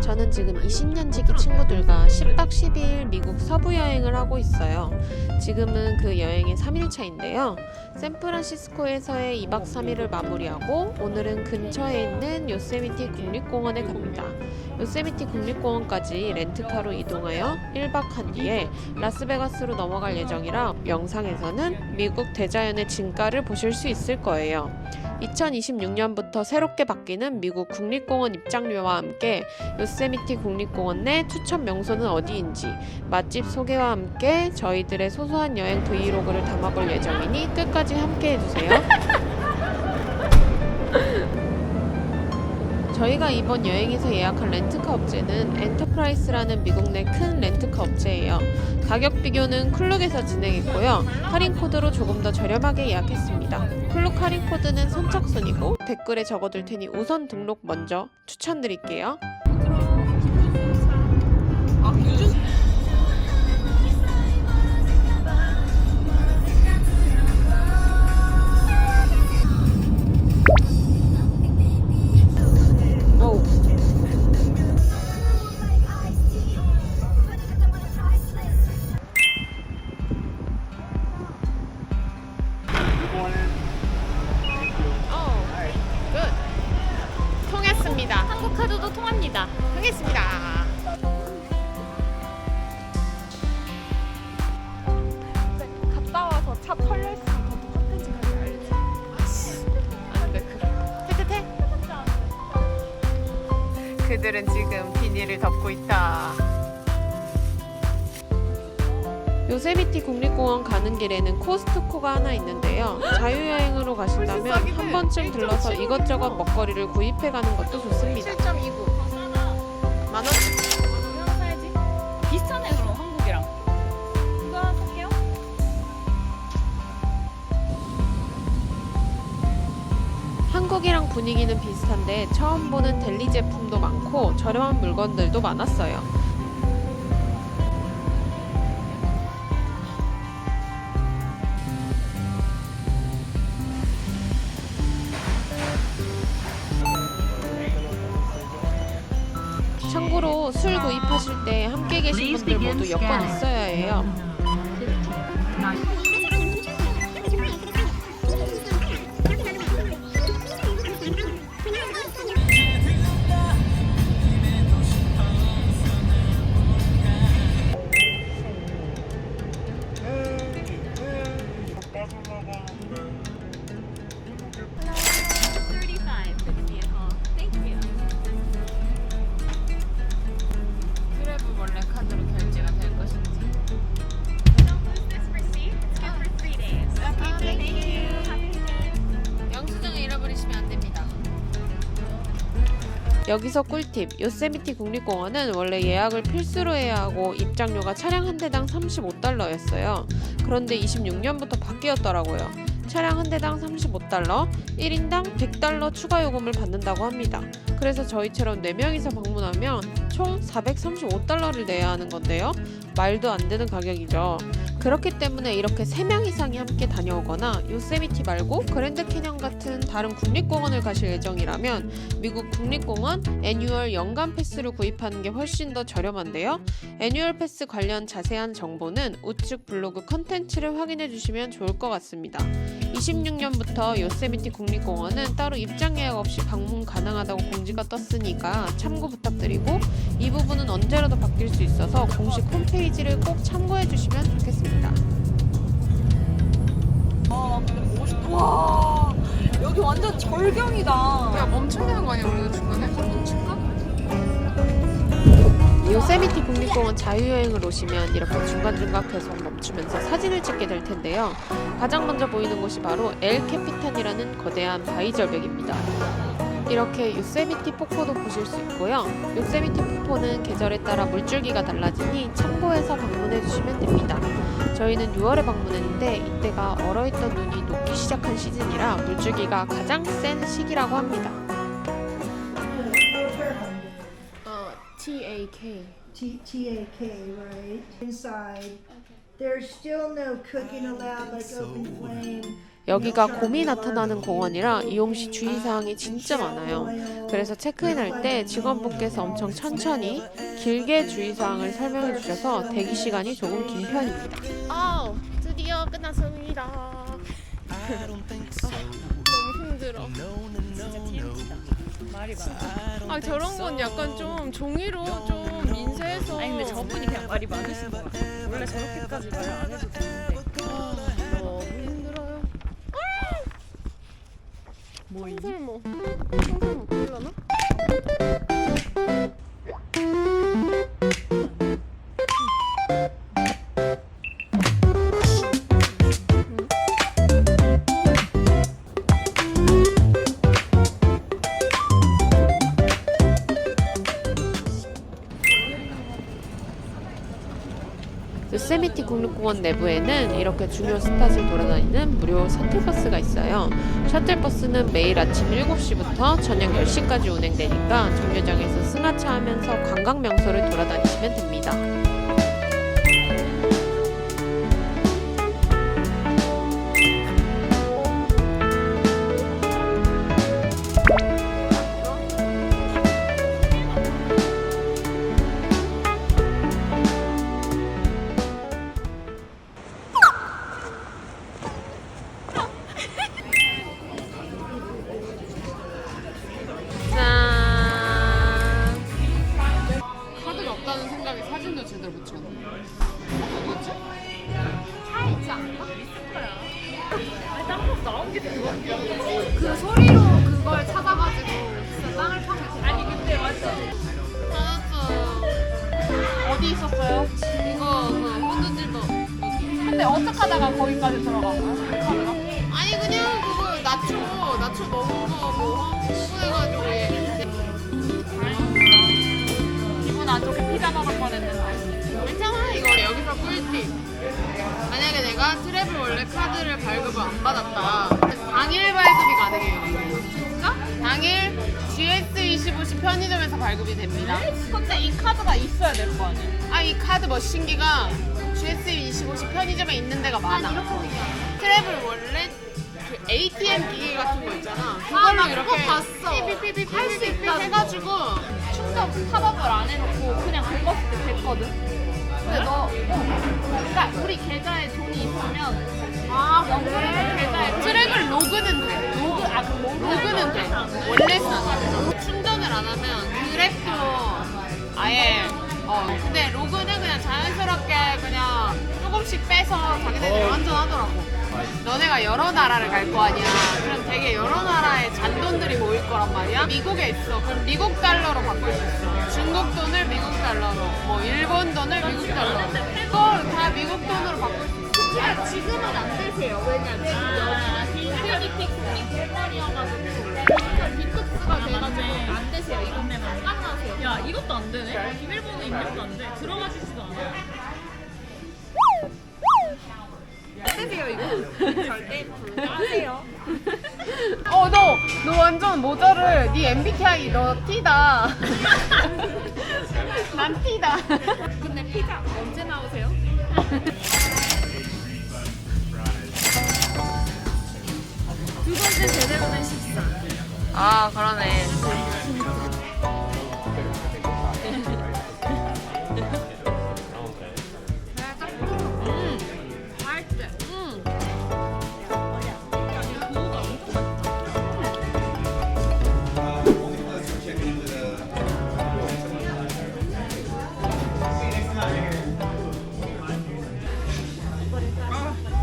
저는 지금 20년지기 친구들과 10박 12일 미국 서부 여행을 하고 있어요. 지금은 그 여행의 3일차인데요. 샌프란시스코에서의 2박 3일을 마무리하고 오늘은 근처에 있는 요세미티 국립공원에 갑니다. 요세미티 국립공원까지 렌트카로 이동하여 1박 한 뒤에 라스베가스로 넘어갈 예정이라 영상에서는 미국 대자연의 진가를 보실 수 있을 거예요. 2026년부터 새롭게 바뀌는 미국 국립공원 입장료와 함께 요세미티 국립공원 내 추천 명소는 어디인지 맛집 소개와 함께 저희들의 소소한 여행 브이로그를 담아볼 예정이니 끝까지 함께 해주세요. 저희가 이번 여행에서 예약한 렌트카 업체는 엔터프라이스라는 미국 내 큰 렌트카 업체예요. 가격 비교는 클룩에서 진행했고요. 할인 코드로 조금 더 저렴하게 예약했습니다. 클룩 할인 코드는 선착순이고 댓글에 적어둘 테니 우선 등록 먼저 추천드릴게요. 통했습니다. 한국 카드도 통합니다. 하겠습니다. 갔다 와서 차 털려있으면 더 똑같은 짓 알지? 안돼 태태태. 그들은 지금 비닐을 덮고 있다. 요세미티 국립공원 가는 길에는 코스트코가 하나 있는데요. 자유여행으로 가신다면 한 번쯤 들러서 이것저것 먹거리를 구입해 가는 것도 좋습니다. 7.29 만원치. 이거 사야지. 비슷하네 그럼 한국이랑. 이거 하나 살게요. 한국이랑 분위기는 비슷한데 처음 보는 델리 제품도 많고 저렴한 물건들도 많았어요. 참고로 술 구입하실 때 함께 계신 분들 모두 여권 있어야 해요. 그래브 원래 카드로 결제가 될 것인지. 영수증을 잃어버리시면 안 됩니다. 여기서 꿀팁. 요세미티 국립공원은 원래 예약을 필수로 해야 하고 입장료가 차량 한 대당 $35였어요. 그런데 26년부터 바뀌었더라고요. 차량 한 대당 $35, 1인당 $100 추가 요금을 받는다고 합니다. 그래서 저희처럼 4명이서 방문하면 총 $435를 내야 하는 건데요. 말도 안 되는 가격이죠. 그렇기 때문에 이렇게 3명 이상이 함께 다녀오거나 요세미티 말고 그랜드 캐년 같은 다른 국립공원을 가실 예정이라면 미국 국립공원 애뉴얼 연간 패스를 구입하는 게 훨씬 더 저렴한데요. 애뉴얼 패스 관련 자세한 정보는 우측 블로그 컨텐츠를 확인해 주시면 좋을 것 같습니다. 26년부터 요세미티 국립공원은 따로 입장 예약 없이 방문 가능하다고 공지가 떴으니까 참고 부탁드리고 이 부분은 언제라도 바뀔 수 있어서 공식 홈페이지를 꼭 참고해 주시면 좋겠습니다. 아 근데 보고 싶다. 와 여기 완전 절경이다. 야 멈춰야 되는 거 아니야 우리가 중간에? 멈출까? 요세미티 국립공원 자유여행을 오시면 이렇게 중간중간 계속 멈추면서 사진을 찍게 될 텐데요. 가장 먼저 보이는 곳이 바로 엘 캐피탄이라는 거대한 바위 절벽입니다. 이렇게 요세미티 폭포도 보실 수 있고요. 요세미티 폭포는 계절에 따라 물줄기가 달라지니 참고해서 방문해 주시면 됩니다. 저희는 6월에 방문했는데 이때가 얼어있던 눈이 녹기 시작한 시즌이라 물줄기가 가장 센 시기라고 합니다. TAK. TAK, right? Inside. There's still no cooking allowed, like open flame. 여기가 곰이 나타나는 공원이라 이용 시 주의사항이 진짜 많아요. 그래서 체크인할 때 직원분께서 엄청 천천히 길게 주의사항을 설명해 주셔서 대기 시간이 조금 긴 편입니다. 드디어 끝났습니다. 너무 힘들어. 진짜 TMI다. 말이 많아. 아 저런 건 약간 좀 종이로 좀 인쇄해서. 아니 근데 저분이 그냥 말이 많으신 거야. 원래 저렇게까지 말을 안 해도 되는데. 너무 힘들어요. 뭐 이? 설모. 설모 보려나? 요세미티 국립공원 내부에는 이렇게 중요 스팟을 돌아다니는 무료 셔틀버스가 있어요. 셔틀버스는 매일 아침 7시부터 저녁 10시까지 운행되니까 정류장에서 승하차 하면서 관광 명소를 돌아다니시면 됩니다. 짠! 카드가 없다는 생각에 사진도 제대로 못 찍었네. 뭐지? 땅콩 나온 게 그거야. 그 소리로 그걸 찾아가지고 진짜 땅을 파면 아니 근데 완전 찾았어요. 어디 있었어요? 이거 그 호두지도. 근데 어떻게 하다가 거기까지 들어간 거야? 카드가? 아니 그냥 그거 나초 넣은 거뭐 홍보해가지고 얘. 기분 안 좋게 피자 먹을 뻔했는데. 괜찮아 이거 여기서 꿀팁. 만약에 내가 트래블 원래 카드를 발급을 안 받았다. 당일 발급이 가능해요. 진짜? 당일 GS25시 편의점에서 발급이 됩니다. 근데 이 카드가 있어야 될 거 아니야? 아 이 카드 머신기가 GS25시 편의점에 있는 데가 많아. 트래블 원래 그 ATM 기계 같은 거 있잖아. 그걸로 나 이렇게 그거 봤어. 삐삐삐삐 할수 있다고. 해가지고 충전 팝업을 안 해놓고 그냥 긁었을 때 됐거든? 근데 그러니까 우리 계좌에 돈이 있으면 연결해서 계좌에 트래블 로그는 돼. 로그는 돼. 원래는 안 돼. 충전을 안 하면 그랩도 아예 근데 로그는 그냥 자연스럽게 그냥 조금씩 빼서 자기네들이 환전하더라고. 너네가 여러 나라를 갈 거 아니야. 그럼 되게 여러 나라의 잔돈들이 모일 거란 말이야. 미국에 있어. 그럼 미국 달러로 바꿀 수 있어. 중국 돈을 미국 달러로, 뭐 일본 돈을 미국 달러로. 그걸 다 미국 돈으로 바꿀 수 있어. 지금은 안 되세요. 왜냐면 비스니픽 국립공원이어가지고 디톡스가 돼가지고 안 되세요. 이것 때문에 안 가능하세요. 야 이것도 안 되네. 비밀번호 입력도 안 돼. 들어가시지도 않아. 하세요 이거. 절대 불가하세요. 너 완전 모자를 네 MBTI 너 T다. 난 T다. 근데 피자 언제 나오세요? 두 번째 제대로 된 식사. 아 그러네.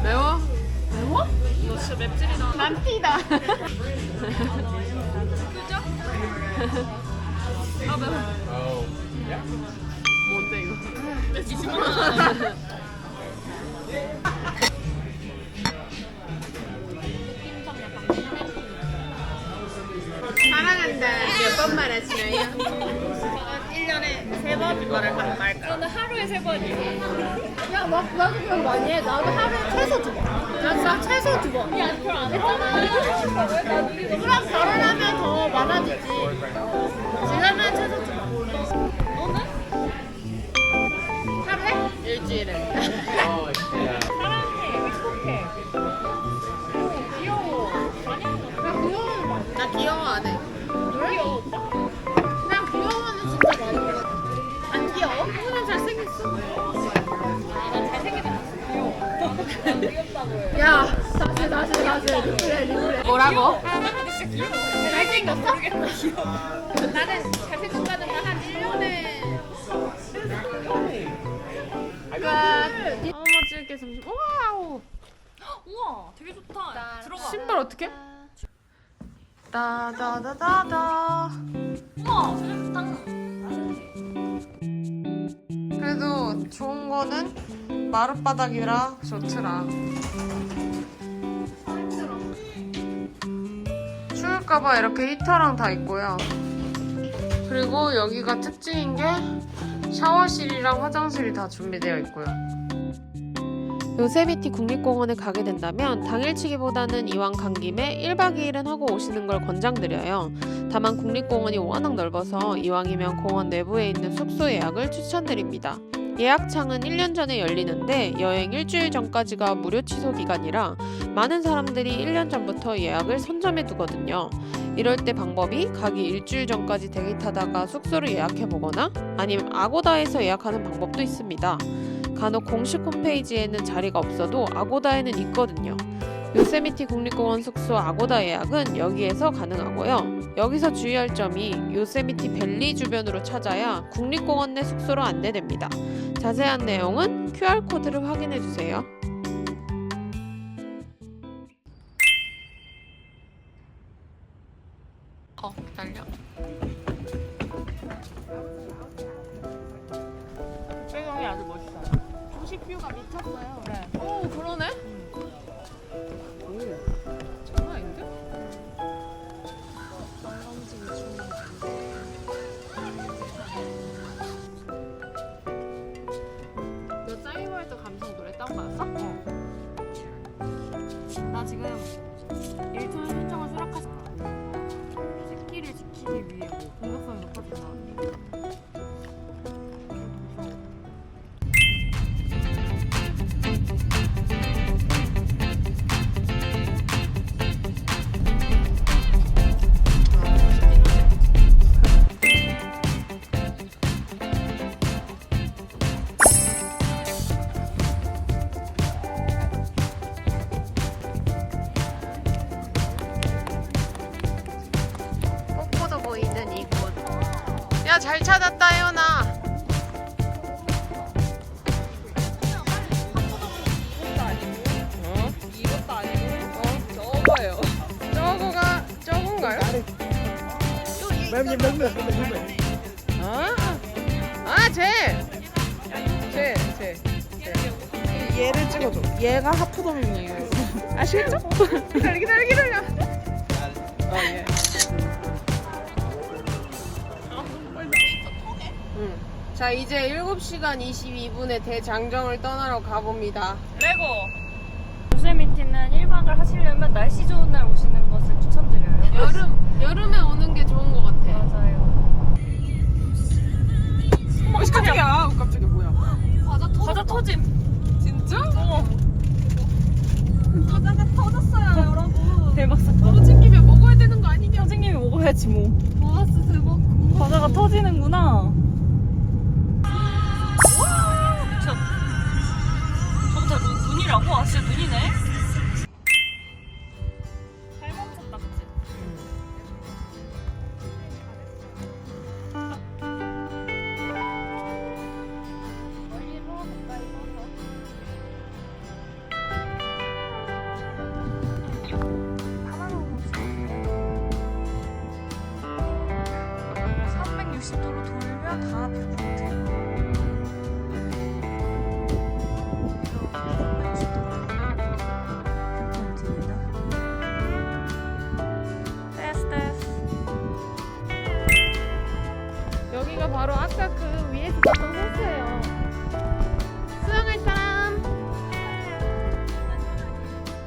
매워? 너 진짜 맵찔이다. 난 T다. 그죠? 아 매워. 뭔데 이거? 맵지지 마. 사랑한다. 몇 번 말하시나요? 1년에 3번 말을 하는 말까? 저는 하루에 3번이요. 야, 나도 그런 거 많이 해. 나도 하루에 최소 2번. 나 최소 2번. 야, 그걸 안 했잖아. 그럼 결혼하면 더 많아지지. 지금은 최소 2번. 너는? 하루에? 일주일에. 사랑해, 행복해. 보여요. 야, 다시. 뭐라고? 잘생겼어? 나는 잘생겼다는 건 한 1년에 어머 찍게 잠시. 와우. 우와 되게 좋다. 들어가. 신발 어떻게? 따다다다다. 우와 되게 좋다. 그래도 좋은 거는 마룻바닥이라 좋더라. 추울까봐 이렇게 히터랑 다 있고요. 그리고 여기가 특징인 게 샤워실이랑 화장실이 다 준비되어 있고요. 요세미티 국립공원에 가게 된다면 당일치기보다는 이왕 간 김에 1박 2일은 하고 오시는 걸 권장드려요. 다만 국립공원이 워낙 넓어서 이왕이면 공원 내부에 있는 숙소 예약을 추천드립니다. 예약창은 1년 전에 열리는데 여행 일주일 전까지가 무료 취소 기간이라 많은 사람들이 1년 전부터 예약을 선점해 두거든요. 이럴 때 방법이 가기 일주일 전까지 대기 타다가 숙소를 예약해 보거나 아니면 아고다에서 예약하는 방법도 있습니다. 간혹 공식 홈페이지에는 자리가 없어도 아고다에는 있거든요. 요세미티 국립공원 숙소 아고다 예약은 여기에서 가능하고요. 여기서 주의할 점이 요세미티 밸리 주변으로 찾아야 국립공원 내 숙소로 안내됩니다. 자세한 내용은 QR코드를 확인해주세요. 기다려. 배경이 아주 멋있어요. 도시뷰가 미쳤어요. 네. 오, 그러네? 오, 장난 아닌데? 너 짜이버에서 감성 노래 딱 받았어? 나 지금 1톤 신청을 수락하셨다. 새끼를 지키기 위해 공격성이 높아진다. 폭포도 보이는 이곳. 야, 잘 찾았다, 혜연아. 이것도 아니고 저거예요. 저거가 저건가요? 쟤. 얘를 찍어줘. 얘가 하프덤이에요. 아시겠죠? 기다려. 예. 자, 이제 7시간 22분에 대장정을 떠나러 가봅니다. 레고. 요세미티는 1박을 하시려면 날씨 좋은 날 오시는 것을 추천드려요. 여름에 오는 게 좋은 것 같아. 맞아요. 깜짝이야. 깜짝이야. 뭐야? 과자 터짐. 진짜? 과자가 터졌어요, 여러분. 대박 사건. 터진 김에 먹어야 되는 거 아니냐? 선생님이 먹어야지 뭐. 보너스 대박. 과자가 터지는구나. 와, 미쳤. 저거 다 눈이라고? 아, 진짜 눈이네. 잘 멈췄다, 그치? 멀리서 가까이서 360도로 돌면 다 뷰포인트예요. 360도로 뷰포인트입니다. 됐. 여기가 바로 아까 그 위에서 봤던 호수예요. 수영할 사람?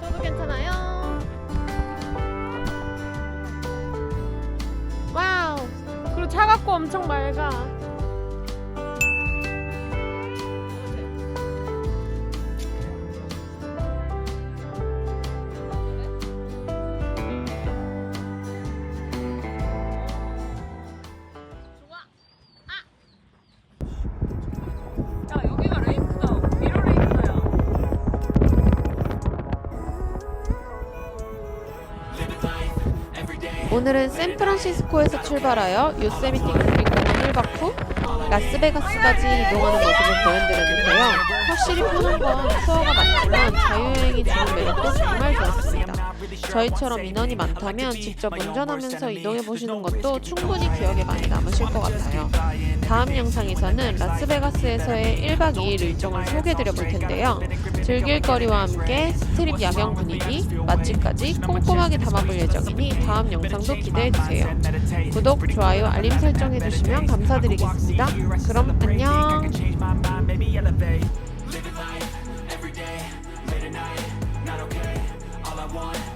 저도 괜찮아요. 와우. 그리고 차갑고 엄청 맑아. 야, 여기가 레이크다. 미러 레이크야. 오늘은 샌프란시스코에서 출발하여 요세미티 국립공원 1박 후 라스베가스까지 이동하는 모습을 보여드렸는데요. 확실히 편한 건 투어가 많지만 자유여행이 주는 매력도 정말 좋았습니다. 저희처럼 인원이 많다면 직접 운전하면서 이동해보시는 것도 충분히 기억에 많이 남으실 것 같아요. 다음 영상에서는 라스베가스에서의 1박 2일 일정을 소개해드려 볼 텐데요. 즐길 거리와 함께 스트립 야경 분위기, 맛집까지 꼼꼼하게 담아볼 예정이니 다음 영상도 기대해주세요. 구독, 좋아요, 알림 설정 해주시면 감사드리겠습니다. 그럼 안녕! Every day, late at night, not okay. All I want